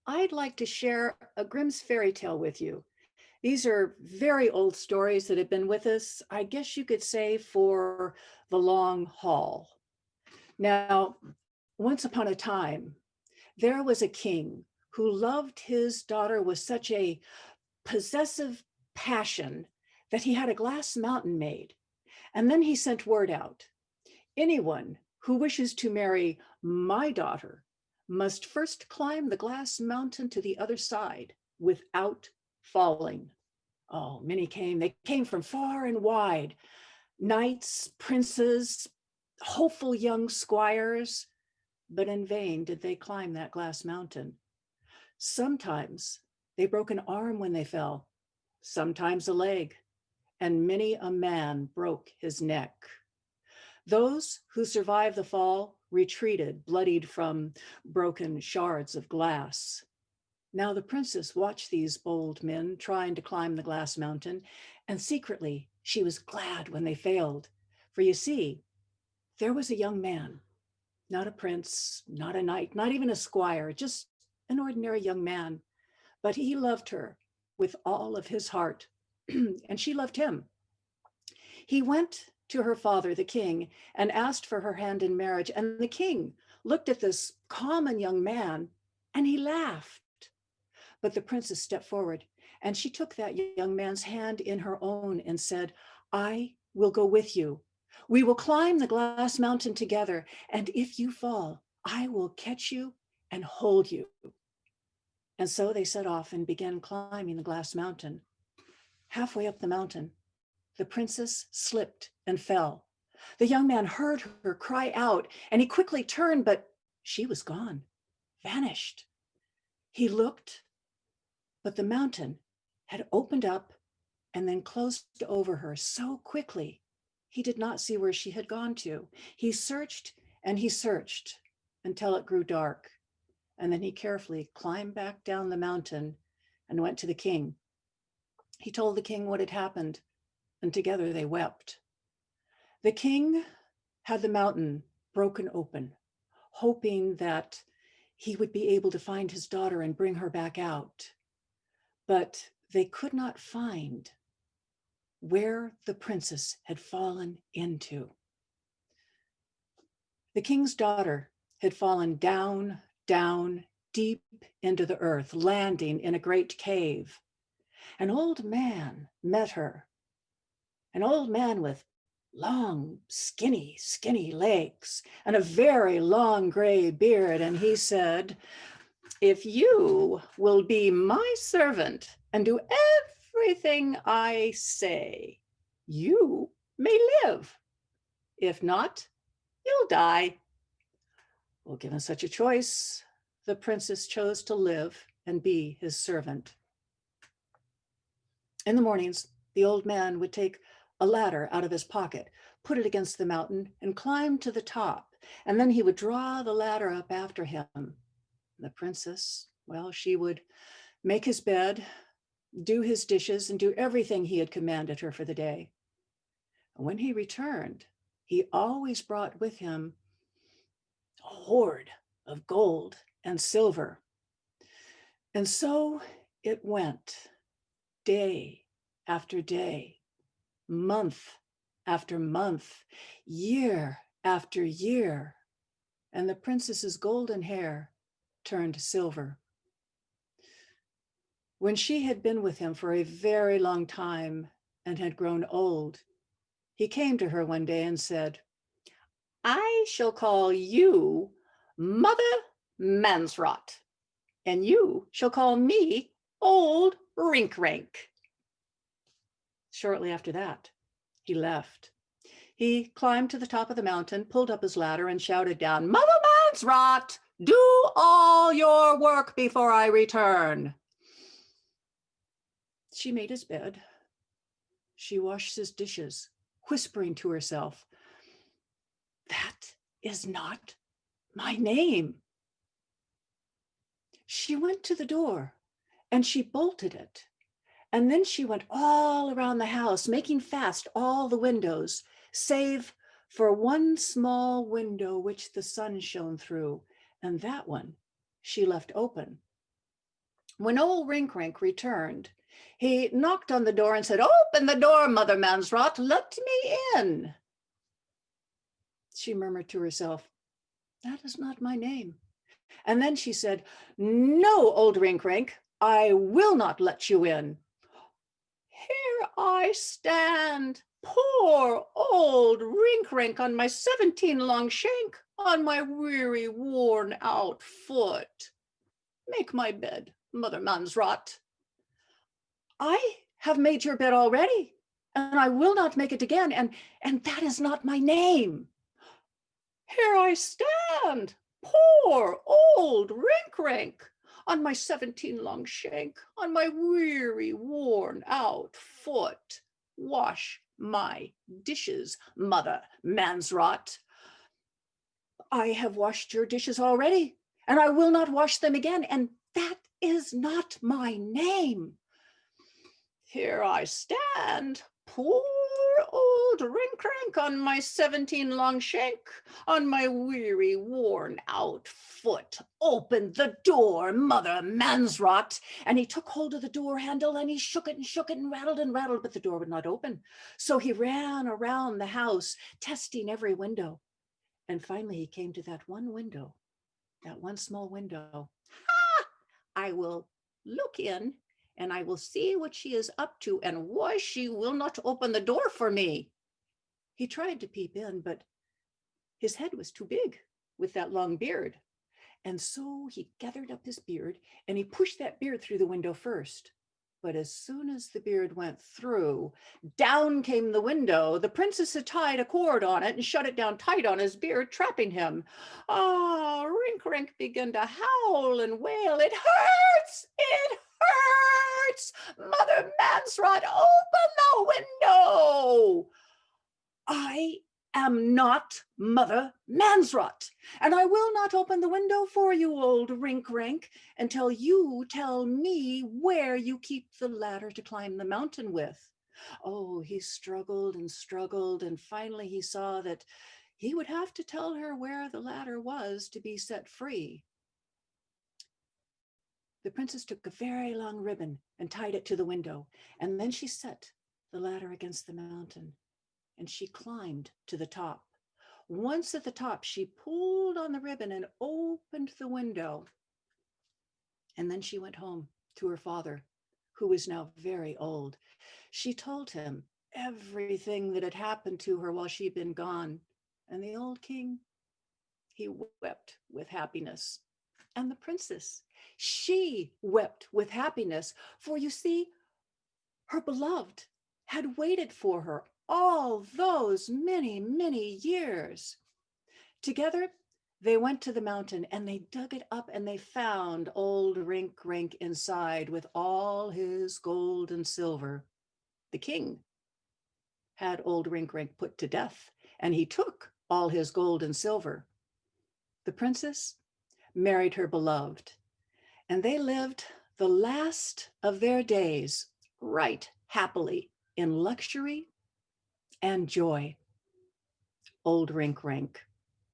I'd like to share a Grimm's fairy tale with you. These are very old stories that have been with us, I guess you could say, for the long haul. Now, once upon a time, there was a king who loved his daughter with such a possessive passion that he had a glass mountain made. And then he sent word out, anyone who wishes to marry my daughter must first climb the glass mountain to the other side without falling. Oh, many came. They came from far and wide. Knights, princes, hopeful young squires, but in vain did they climb that glass mountain. Sometimes they broke an arm when they fell, sometimes a leg, and many a man broke his neck. Those who survived the fall retreated, bloodied from broken shards of glass. Now the princess watched these bold men trying to climb the glass mountain, and secretly she was glad when they failed. For you see, there was a young man, not a prince, not a knight, not even a squire, just an ordinary young man. But he loved her with all of his heart, and she loved him. He went to her father, the king, and asked for her hand in marriage. And the king looked at this common young man and he laughed. But the princess stepped forward and she took that young man's hand in her own and said, I will go with you. We will climb the glass mountain together. And if you fall, I will catch you and hold you. And so they set off and began climbing the glass mountain. Halfway up the mountain, the princess slipped and fell. The young man heard her cry out and he quickly turned, but she was gone, vanished. He looked, but the mountain had opened up and then closed over her so quickly, he did not see where she had gone to. He searched and he searched until it grew dark. And then he carefully climbed back down the mountain and went to the king. He told the king what had happened, and together they wept. The king had the mountain broken open, hoping that he would be able to find his daughter and bring her back out. But they could not find where the princess had fallen into. The king's daughter had fallen down, down, deep into the earth, landing in a great cave. An old man met her, an old man with long, skinny legs and a very long gray beard. And he said, if you will be my servant and do everything I say, you may live. If not, you'll die. Well, given such a choice, the princess chose to live and be his servant. In the mornings, the old man would take a ladder out of his pocket, put it against the mountain, and climb to the top. And then he would draw the ladder up after him. The princess, well, she would make his bed, do his dishes, and do everything he had commanded her for the day. And when he returned, he always brought with him a hoard of gold and silver. And so it went, day after day, month after month, year after year, and the princess's golden hair turned silver. When she had been with him for a very long time and had grown old, he came to her one day and said, I shall call you Mother Mansrot, and you shall call me Old Rinkrack. Shortly after that, he left. He climbed to the top of the mountain, pulled up his ladder, and shouted down, Mother Mansrot, do all your work before I return. She made his bed. She washed his dishes, whispering to herself, that is not my name. She went to the door and she bolted it. And then she went all around the house, making fast all the windows, save for one small window which the sun shone through, and that one she left open When old Rinkrack returned, he knocked on the door and said, "Open the door, Mother Mansrot, let me in." She murmured to herself, "That is not my name." And then she said, "No, old Rinkrack, I will not let you in. Here I stand, poor old Rinkrack on my 17 long shank, on my weary, worn out foot. Make my bed, Mother Mansrot." "I have made your bed already, and I will not make it again, and that is not my name." "Here I stand, poor old Rinkrack, on my 17 long shank, on my weary, worn out foot. Wash my dishes, Mother Mansrot." "I have washed your dishes already, and I will not wash them again, and that is not my name." "Here I stand, poor old Rinkrack, on my 17 long shank, on my weary, worn out foot. Open the door, Mother Mansrot." And he took hold of the door handle and he shook it and rattled, but the door would not open. So he ran around the house, testing every window. And finally he came to that one window, that one small window. "Ha! I will look in and I will see what she is up to and why she will not open the door for me." He tried to peep in, but his head was too big with that long beard. And so he gathered up his beard and he pushed that beard through the window first. But as soon as the beard went through, down came the window. The princess had tied a cord on it and shut it down tight on his beard, trapping him. Ah, Rinkrack began to howl and wail. "It hurts! It hurts! Mother Mansrot, open the window." "I am not Mother Mansrot, and I will not open the window for you, old Rinkrack, until you tell me where you keep the ladder to climb the mountain with." Oh, he struggled and finally he saw that he would have to tell her where the ladder was to be set free. The princess took a very long ribbon and tied it to the window, and then she set the ladder against the mountain, and she climbed to the top. Once at the top, she pulled on the ribbon and opened the window. And then she went home to her father, who was now very old. She told him everything that had happened to her while she'd been gone. And the old king, he wept with happiness. And the princess, she wept with happiness, for you see, her beloved had waited for her all those many, many years. Together, they went to the mountain and they dug it up and they found old Rinkrack inside with all his gold and silver. The king had old Rinkrack put to death, and he took all his gold and silver. The princess married her beloved, and they lived the last of their days right happily in luxury and joy. Old Rinkrack.